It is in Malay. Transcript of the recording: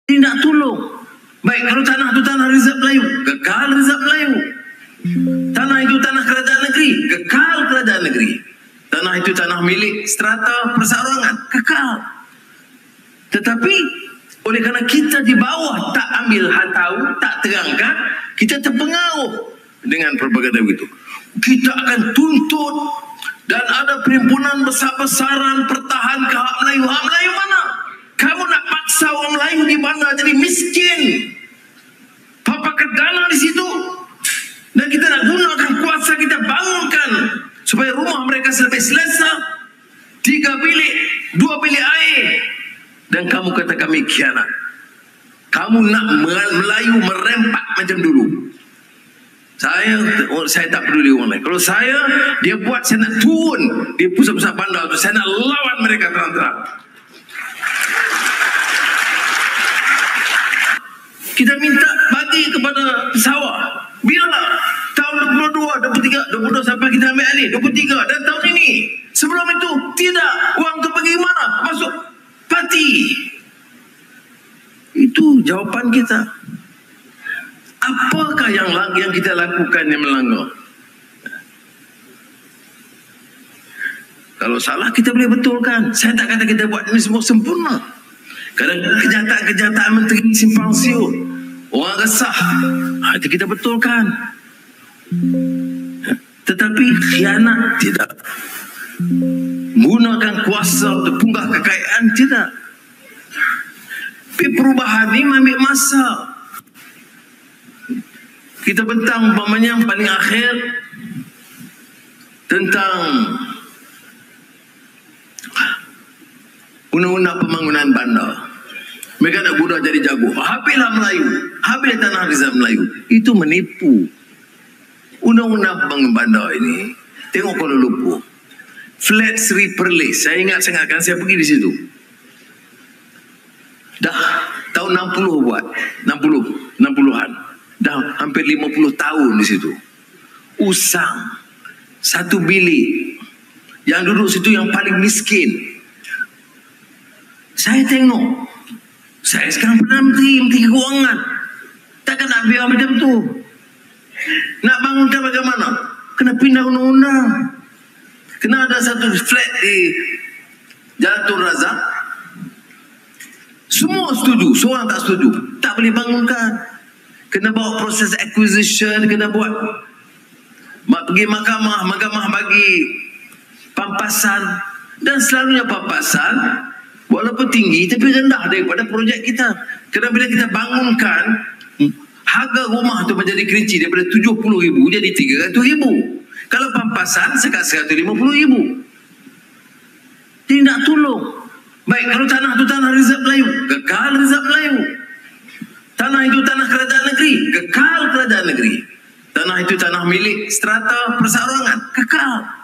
Tidak tolong. Baik, kalau tanah itu tanah Rizab Melayu, kekal Rizab Melayu. Tanah itu tanah kerajaan negeri, kekal kerajaan negeri. Tanah itu tanah milik strata perseorangan, kekal. Tetapi oleh kerana kita di bawah tak ambil tahu, tak terangkan, kita terpengaruh dengan propaganda itu. Kita akan tuntut dan ada perhimpunan besar-besaran pertahankan hak Melayu. Hak Melayu mana? Kamu nak paksa orang Melayu di bandar jadi miskin, papakan dana di situ, dan kita nak gunakan kuasa kita bangunkan supaya rumah mereka sampai selesa, 3 bilik, 2 bilik air, dan kamu kata kami khianat. Kamu nak Melayu merempak macam dulu. Saya tak peduli orang lain. Kalau dia buat, saya nak turun di pusat-pusat bandar tu, saya nak lawan mereka terang-terang. Kita minta bagi kepada pesawah. Bila tahun 22, 23, 22 sampai kita ambil alih 23 dan tahun ini. Sebelum itu tidak. Wang tu pergi mana? Masuk parti. Itu jawapan kita. Apakah yang kita lakukan yang melanggar? Kalau salah kita boleh betulkan. Saya tak kata kita buat ini semua sempurna. Kadang kenyataan-kenyataan menteri simpang siur, orang resah, itu kita betulkan. Tetapi khianat tidak. Menggunakan kuasa untuk punggah kekayaan tidak. Tapi perubahan ini ambil masa. Kita bentang umpamanya yang paling akhir tentang undang-undang pembangunan bandar. Mereka nak guna jadi jago. Habislah Melayu. Habis tanah Rizab Melayu. Itu menipu. Undang-undang pembangunan bandar ini, tengok Kuala Lumpur. Flat Sri Perlis. Saya ingat sangat kan saya pergi di situ. Dah tahun 60 buat. 60-an. Dah hampir 50 tahun di situ. Usang. 1 bilik. Yang duduk situ yang paling miskin. Saya tengok. Saya sekarang Perdana Menteri Keuangan. Takkan nak biar macam tu. Nak bangunkan bagaimana? Kena pindah undang-undang. Kena ada satu flat di Jalan Tun Razak. Semua setuju. Seorang tak setuju. Tak boleh bangunkan. Kena bawa proses acquisition. Kena buat. Pergi mahkamah. Mahkamah bagi pampasan. Dan selalunya pampasan walaupun tinggi tapi rendah daripada projek kita. Kerana bila kita bangunkan, harga rumah tu menjadi kerinci daripada 70,000 jadi 300,000. Kalau pampasan sekat 150,000. Dia nak tolong. Baik, kalau tanah tu tanah Rizab Melayu, kekal Rizab Melayu. Tanah itu tanah kerajaan negeri, kekal kerajaan negeri. Tanah itu tanah milik strata perseorangan, kekal.